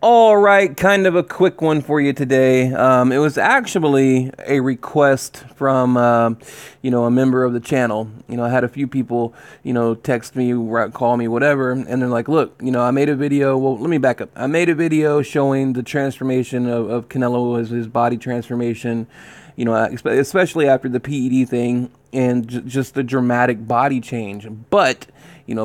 All right, kind of a quick one for you today. It was actually a request from, a member of the channel. I had a few people, text me, call me, whatever, and they're like, look, I made a video. Well, let me back up. I made a video showing the transformation of Canelo, his body transformation, especially after the PED thing and just the dramatic body change. But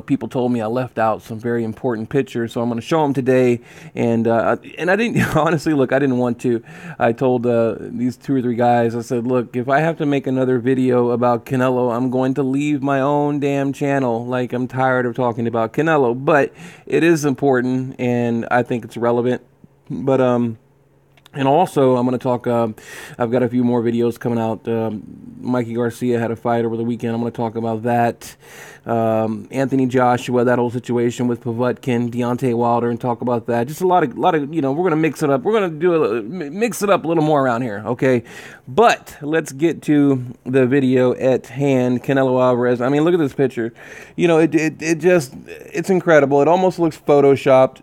people told me I left out some very important pictures, so I'm going to show them today. And I didn't, honestly, look, I didn't want to. I told these 2 or 3 guys, I said, look, if I have to make another video about Canelo, I'm going to leave my own damn channel. Like, I'm tired of talking about Canelo, but it is important, and I think it's relevant. But, and also, I'm going to talk, I've got a few more videos coming out. Mikey Garcia had a fight over the weekend. I'm going to talk about that. Anthony Joshua, that whole situation with Povetkin, Deontay Wilder, and talk about that. Just a lot of, we're going to mix it up. We're going to mix it up a little more around here, okay? But let's get to the video at hand. Canelo Alvarez. I mean, look at this picture. It's incredible. It almost looks photoshopped.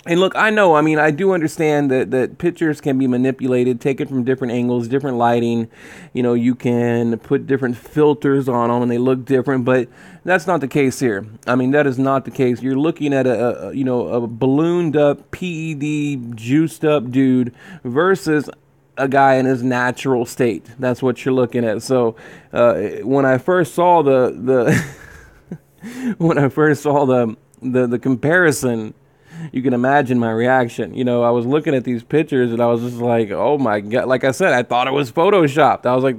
And look, I know, I do understand that pictures can be manipulated, taken from different angles, different lighting. You can put different filters on them and they look different, but that's not the case here. That is not the case. You're looking at a ballooned up, PED, juiced up dude versus a guy in his natural state. That's what you're looking at. So, when I first saw the comparison, you can imagine my reaction. I was looking at these pictures and I was just like, oh my God. Like I said, I thought it was photoshopped. I was like,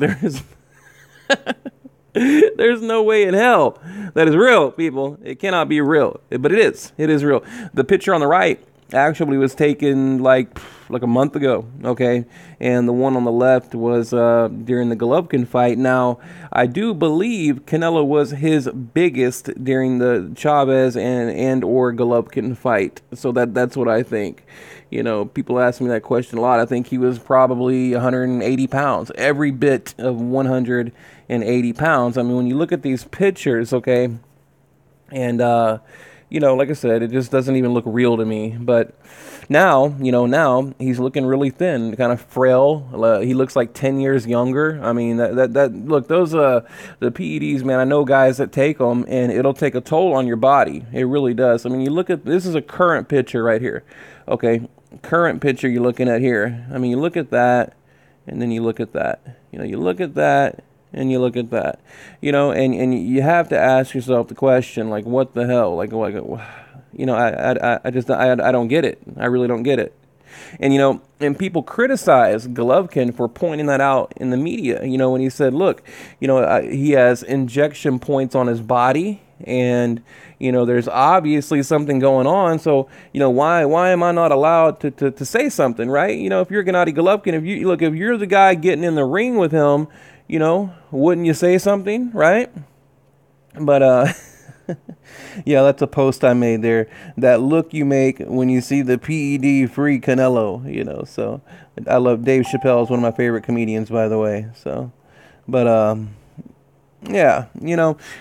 there's no way in hell that is real, people. It cannot be real, but it is. It is real. The picture on the right actually was taken like a month ago, okay? And the one on the left was during the Golovkin fight. Now, I do believe Canelo was his biggest during the Chavez and or Golovkin fight. So that's what I think. People ask me that question a lot. I think he was probably 180 pounds, every bit of 180 pounds. When you look at these pictures, okay, and like I said, it just doesn't even look real to me. But now, now he's looking really thin, kind of frail. He looks like 10 years younger. Look, those the PEDs, man. I know guys that take them, and it'll take a toll on your body. It really does. You look at this is a current picture right here. Okay, current picture you're looking at here. You look at that, and then you look at that. You look at that. And you look at that, and you have to ask yourself the question, like, what the hell? I don't get it. I really don't get it. And, and people criticize Golovkin for pointing that out in the media, when he said, look, he has injection points on his body and, there's obviously something going on. So, why am I not allowed to say something, right? If you're Gennady Golovkin, if you're the guy getting in the ring with him, wouldn't you say something, right? But, yeah, that's a post I made there. That look you make when you see the PED-free Canelo, so I love Dave Chappelle is one of my favorite comedians, by the way, so, but, yeah,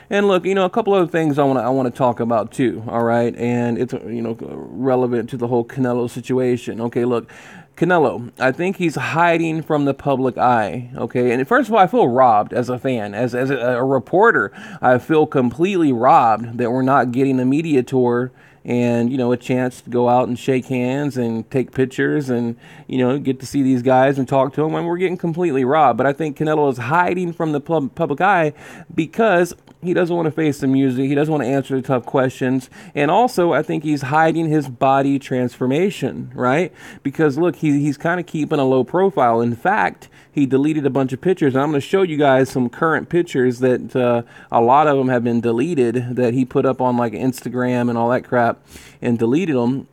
and look, a couple other things I want to talk about too, all right, and it's, relevant to the whole Canelo situation. Okay, look, Canelo, I think he's hiding from the public eye, okay? And first of all, I feel robbed as a fan. As a reporter, I feel completely robbed that we're not getting a media tour and, a chance to go out and shake hands and take pictures and, get to see these guys and talk to them. And we're getting completely robbed. But I think Canelo is hiding from the public eye because he doesn't want to face the music. He doesn't want to answer the tough questions. And also, I think he's hiding his body transformation, right? Because, look, he's kind of keeping a low profile. In fact, he deleted a bunch of pictures. And I'm going to show you guys some current pictures that a lot of them have been deleted that he put up on, like, Instagram and all that crap and deleted them.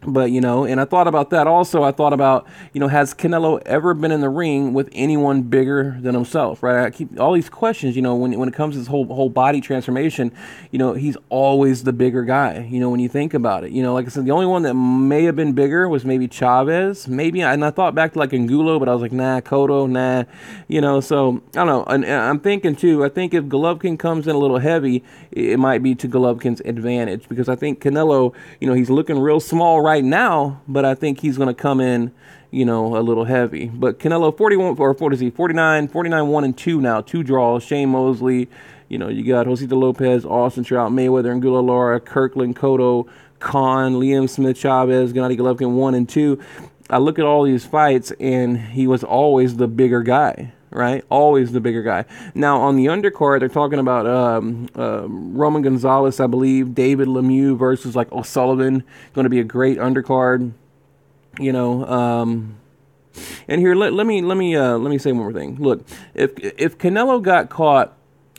But, you know, and I thought about that also. I thought about, you know, has Canelo ever been in the ring with anyone bigger than himself, right? I keep all these questions, you know, when it comes to this whole body transformation, you know, he's always the bigger guy, you know, when you think about it. You know, like I said, the only one that may have been bigger was maybe Chavez, maybe, and I thought back to like Angulo, but I was like, nah, Cotto, nah, you know, so I don't know. And I'm thinking too, I think if Golovkin comes in a little heavy, it might be to Golovkin's advantage, because I think Canelo, you know, he's looking real small right now, but I think he's going to come in, you know, a little heavy. But Canelo 41, or what is he, 49, 1-2 now, 2 draws. Shane Mosley, you know, you got Josito Lopez, Austin Trout, Mayweather, Angulo Lara, Kirkland, Cotto, Khan, Liam Smith, Chavez, Gennady Golovkin 1-2. I look at all these fights, and he was always the bigger guy, right? Always the bigger guy. Now, on the undercard, they're talking about Roman Gonzalez, I believe, David Lemieux versus, like, O'Sullivan. Going to be a great undercard, you know. And here, let me say one more thing. Look, if Canelo got caught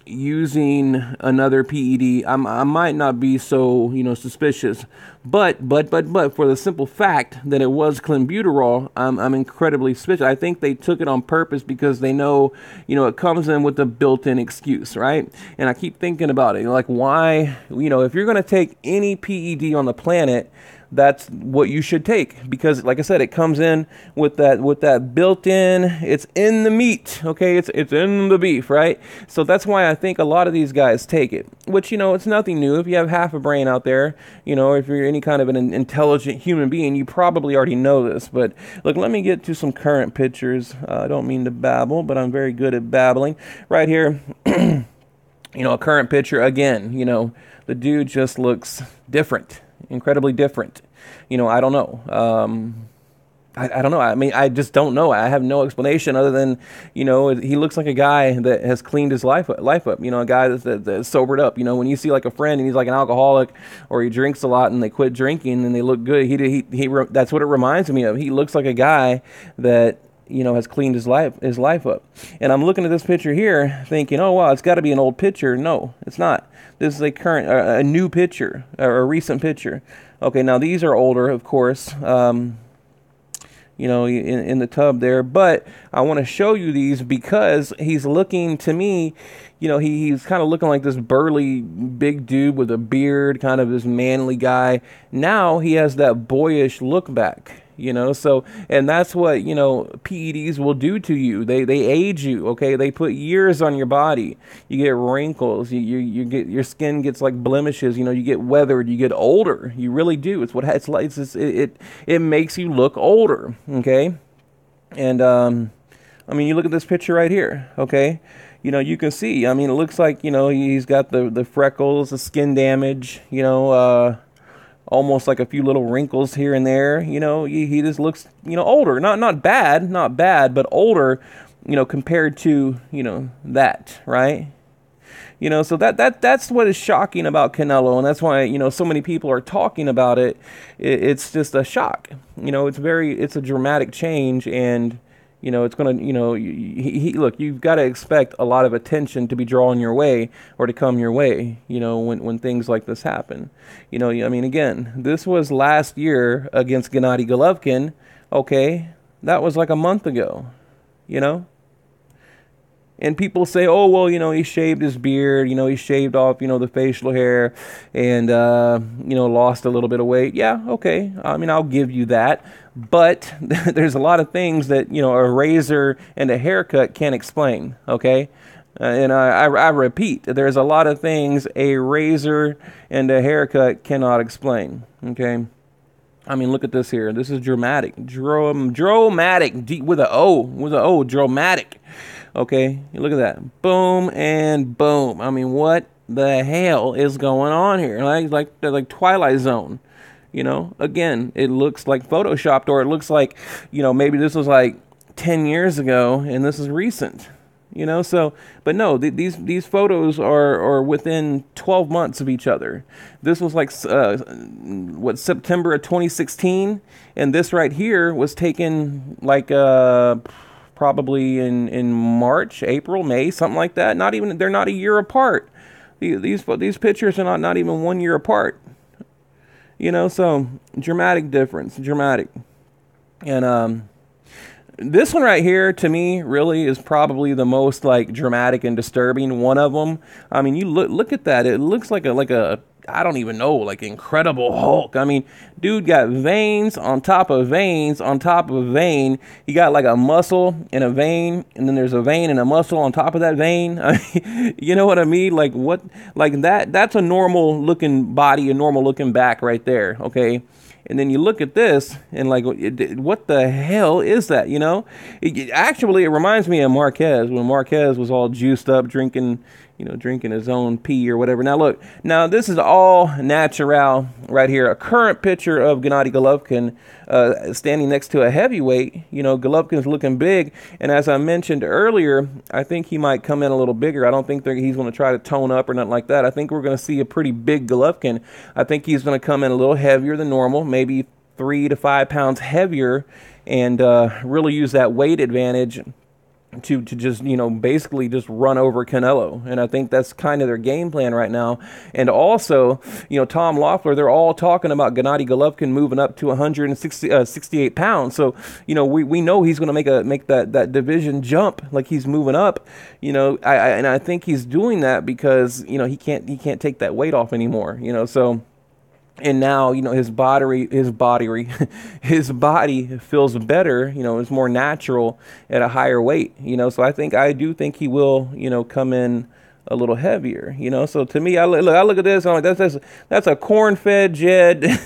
using another PED, I might not be so, you know, suspicious. But for the simple fact that it was clenbuterol, I'm incredibly suspicious. I think they took it on purpose because they know, you know, it comes in with a built-in excuse, right? And I keep thinking about it, like, why, you know, if you're going to take any PED on the planet, that's what you should take, because like I said, it comes in with that built-in, it's in the meat, okay, it's in the beef, right? So that's why I think a lot of these guys take it, which, you know, it's nothing new. If you have half a brain out there, you know, if you're any kind of an intelligent human being, you probably already know this. But look, let me get to some current pictures. I don't mean to babble, but I'm very good at babbling. Right here, you know, a current picture again. You know, the dude just looks different, incredibly different. You know, I don't know. I don't know. I mean, I just don't know. I have no explanation other than, you know, he looks like a guy that has cleaned his life up. You know, a guy that's sobered up. You know, when you see like a friend and he's like an alcoholic, or he drinks a lot and they quit drinking and they look good, that's what it reminds me of. He looks like a guy that, you know, has cleaned his life up. And I'm looking at this picture here thinking, oh, wow, it's got to be an old picture. No, it's not. This is a new picture, or a recent picture. Okay, now these are older, of course, you know, in the tub there. But I want to show you these because he's looking, to me, you know, he's kind of looking like this burly big dude with a beard, kind of this manly guy. Now he has that boyish look back. You know, so, and that's what, you know, PEDs will do to you. They age you, okay? They put years on your body. You get wrinkles. You get, your skin gets like blemishes. You know, you get weathered. You get older. You really do. It's what it's like. It makes you look older, okay? And I mean, you look at this picture right here, okay? You know, you can see. I mean, it looks like, you know, he's got the freckles, the skin damage. You know, almost like a few little wrinkles here and there. You know, he just looks, you know, older. Not bad, but older, you know, compared to, you know, that, right? You know, so that's what is shocking about Canelo, and that's why, you know, so many people are talking about it. It's just a shock. You know, it's a dramatic change, and you know, it's going to, you know, look, you've got to expect a lot of attention to be drawn your way or to come your way, you know, when things like this happen. You know, I mean, again, this was last year against Gennady Golovkin. Okay, that was like a month ago, you know. And people say, oh, well, you know, he shaved his beard, you know, he shaved off, you know, the facial hair and, you know, lost a little bit of weight. Yeah, okay. I mean, I'll give you that. But there's a lot of things that, you know, a razor and a haircut can't explain, okay? And I repeat, there's a lot of things a razor and a haircut cannot explain, okay? I mean, look at this here. This is dramatic. Dramatic, with an O, dramatic. Okay, look at that. Boom and boom. I mean, what the hell is going on here? Like Twilight Zone. You know, again, it looks like photoshopped, or it looks like, you know, maybe this was like 10 years ago and this is recent. You know, so, but no, these photos are within 12 months of each other. This was like, September of 2016, and this right here was taken like, probably in March, April, May, something like that. They're not a year apart. These pictures are not even 1 year apart. You know, so dramatic difference, dramatic. And this one right here, to me, really is probably the most like dramatic and disturbing one of them. I mean, you look at that. It looks like a I don't even know, like Incredible Hulk. I mean, dude got veins on top of veins on top of a vein. He got like a muscle and a vein, and then there's a vein and a muscle on top of that vein. I mean, you know what I mean? Like what? Like that's a normal looking body, a normal looking back right there. Okay. And then you look at this and like, what the hell is that? You know, actually, it reminds me of Marquez when Marquez was all juiced up, drinking his own pee or whatever. Now, look, now this is all natural right here. A current picture of Gennady Golovkin standing next to a heavyweight. You know, Golovkin's looking big. And as I mentioned earlier, I think he might come in a little bigger. I don't think he's going to try to tone up or nothing like that. I think we're going to see a pretty big Golovkin. I think he's going to come in a little heavier than normal, maybe 3 to 5 pounds heavier, and really use that weight advantage to just, you know, basically just run over Canelo. And I think that's kind of their game plan right now. And also, you know, Tom Loeffler, they're all talking about Gennady Golovkin moving up to 168 pounds. So, you know, we know he's going to make that division jump, like he's moving up. You know, I think he's doing that because, you know, he can't take that weight off anymore, you know. So, and now, you know, his body feels better, you know, it's more natural at a higher weight, you know. So I do think he will, you know, come in a little heavier, you know. So to me, I look at this, I'm like, that's a corn-fed, Jed,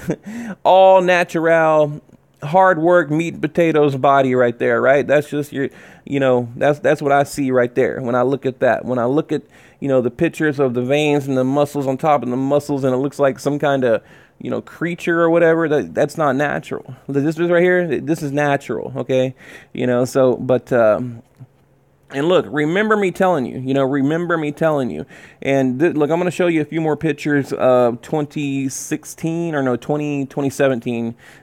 all natural, hard work, meat and potatoes body right there, right? That's just your, you know, that's what I see right there when I look at that. When I look at, you know, the pictures of the veins and the muscles on top of the muscles, and it looks like some kind of, you know, creature or whatever, that's not natural. This is right here, this is natural, okay? You know, so, but, and look, remember me telling you, remember me telling you. And look, I'm going to show you a few more pictures of 2017,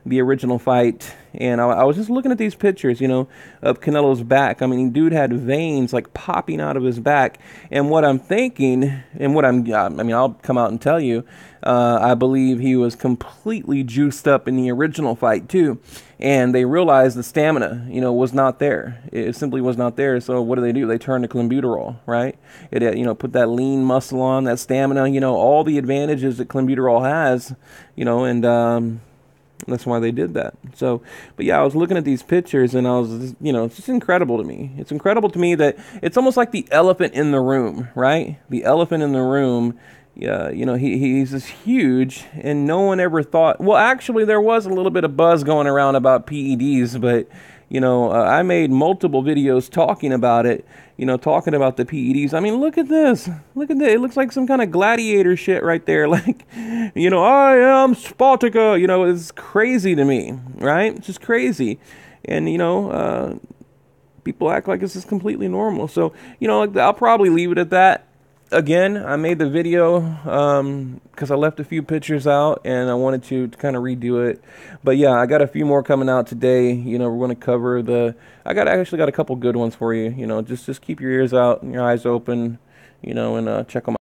the original fight. And I was just looking at these pictures, you know, of Canelo's back. I mean, dude had veins like popping out of his back. And what I'm thinking, and I mean, I'll come out and tell you, I believe he was completely juiced up in the original fight too. And they realized the stamina, you know, was not there. It simply was not there. So what do? They turn to clenbuterol, right? It, you know, put that lean muscle on, that stamina, you know, all the advantages that clenbuterol has, you know, and that's why they did that. So, but yeah, I was looking at these pictures and I was, you know, it's just incredible to me. It's incredible to me that it's almost like the elephant in the room, right? The elephant in the room. Yeah, you know, he's just huge, and no one ever thought. Well, actually, there was a little bit of buzz going around about PEDs, but you know, I made multiple videos talking about it. You know, talking about the PEDs. I mean, look at this. Look at that. It looks like some kind of gladiator shit right there. Like, you know, I am Spartacus. You know, it's crazy to me, right? It's just crazy, and you know, people act like this is completely normal. So, you know, like, I'll probably leave it at that. Again, I made the video because I left a few pictures out and I wanted to kind of redo it. But yeah, I got a few more coming out today. You know, we're going to cover I actually got a couple good ones for you. You know, just keep your ears out and your eyes open, you know, and check them out.